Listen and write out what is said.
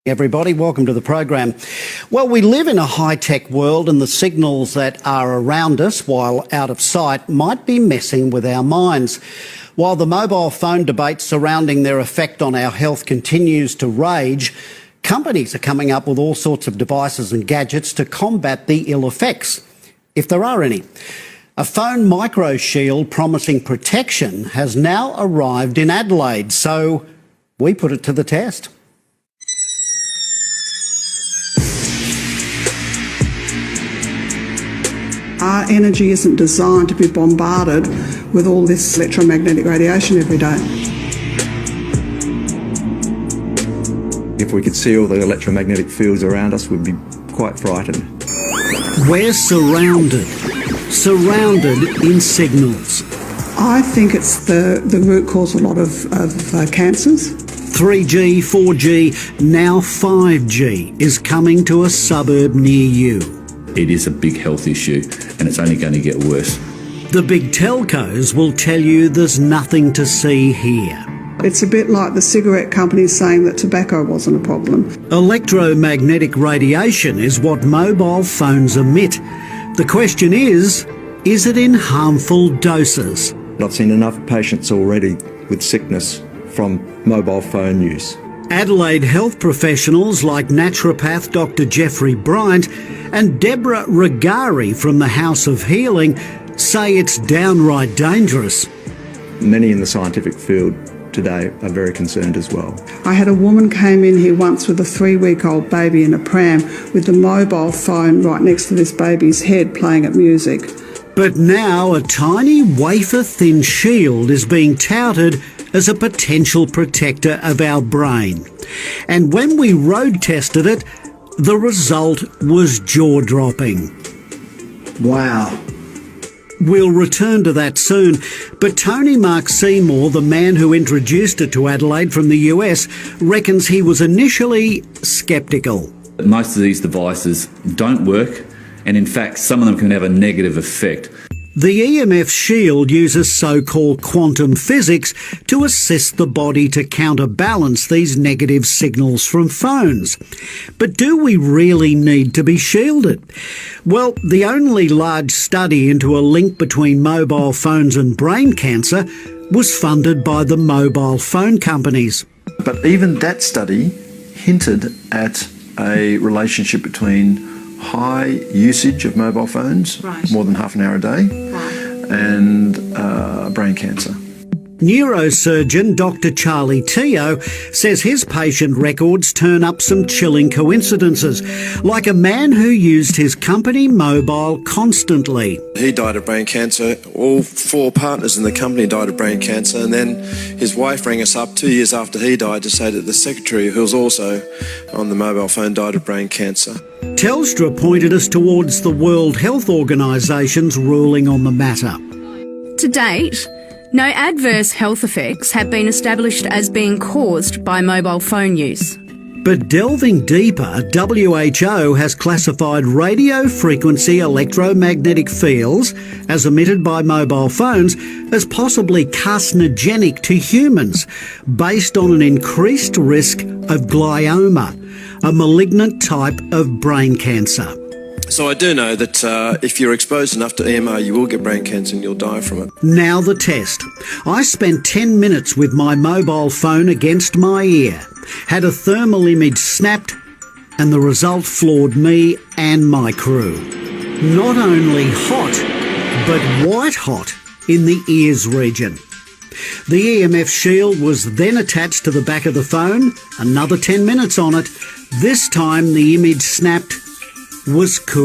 Everybody, welcome to the program. Well, we live in a high-tech world and the signals that are around us while out of sight might be messing with our minds. While the mobile phone debate surrounding their effect on our health continues to rage, companies are coming up with all sorts of devices and gadgets to combat the ill effects, if there are any. A phone micro shield promising protection has now arrived in Adelaide, so we put it to the test. Our energy isn't designed to be bombarded with all this electromagnetic radiation every day. If we could see all the electromagnetic fields around us, we'd be quite frightened. We're surrounded in signals. I think it's the root cause of a lot of cancers. 3G, 4G, now 5G is coming to a suburb near you. It is a big health issue and it's only going to get worse. The big telcos will tell you there's nothing to see here. It's a bit like the cigarette companies saying that tobacco wasn't a problem. Electromagnetic radiation is what mobile phones emit. The question is it in harmful doses? I've seen enough patients already with sickness from mobile phone use. Adelaide health professionals like naturopath Dr. Jeffrey Bryant and Deborah Regari from the House of Healing say it's downright dangerous. Many in the scientific field today are very concerned as well. I had a woman came in here once with a 3-week-old baby in a pram with the mobile phone right next to this baby's head playing at music. But now a tiny wafer-thin shield is being touted as a potential protector of our brain. And when we road tested it, the result was jaw-dropping. Wow. We'll return to that soon, but Tony Mark Seymour, the man who introduced it to Adelaide from the US, reckons he was initially sceptical. Most of these devices don't work, and in fact some of them can have a negative effect. The EMF shield uses so-called quantum physics to assist the body to counterbalance these negative signals from phones. But do we really need to be shielded? Well, the only large study into a link between mobile phones and brain cancer was funded by the mobile phone companies. But even that study hinted at a relationship between high usage of mobile phones, more than half an hour a day, and brain cancer. Neurosurgeon Dr. Charlie Teo says his patient records turn up some chilling coincidences, like a man who used his company mobile constantly. He died of brain cancer. All 4 partners in the company died of brain cancer, and then his wife rang us up 2 years after he died to say that the secretary, who was also on the mobile phone, died of brain cancer. Telstra pointed us towards the World Health Organisation's ruling on the matter. To date, no adverse health effects have been established as being caused by mobile phone use. But delving deeper, WHO has classified radio frequency electromagnetic fields, as emitted by mobile phones, as possibly carcinogenic to humans, based on an increased risk of glioma, a malignant type of brain cancer. So I do know that if you're exposed enough to EMR, you will get brain cancer and you'll die from it. Now the test. I spent 10 minutes with my mobile phone against my ear, had a thermal image snapped, and the result floored me and my crew. Not only hot, but white hot in the ears region. The EMF shield was then attached to the back of the phone, another 10 minutes on it. This time the image snapped was cool.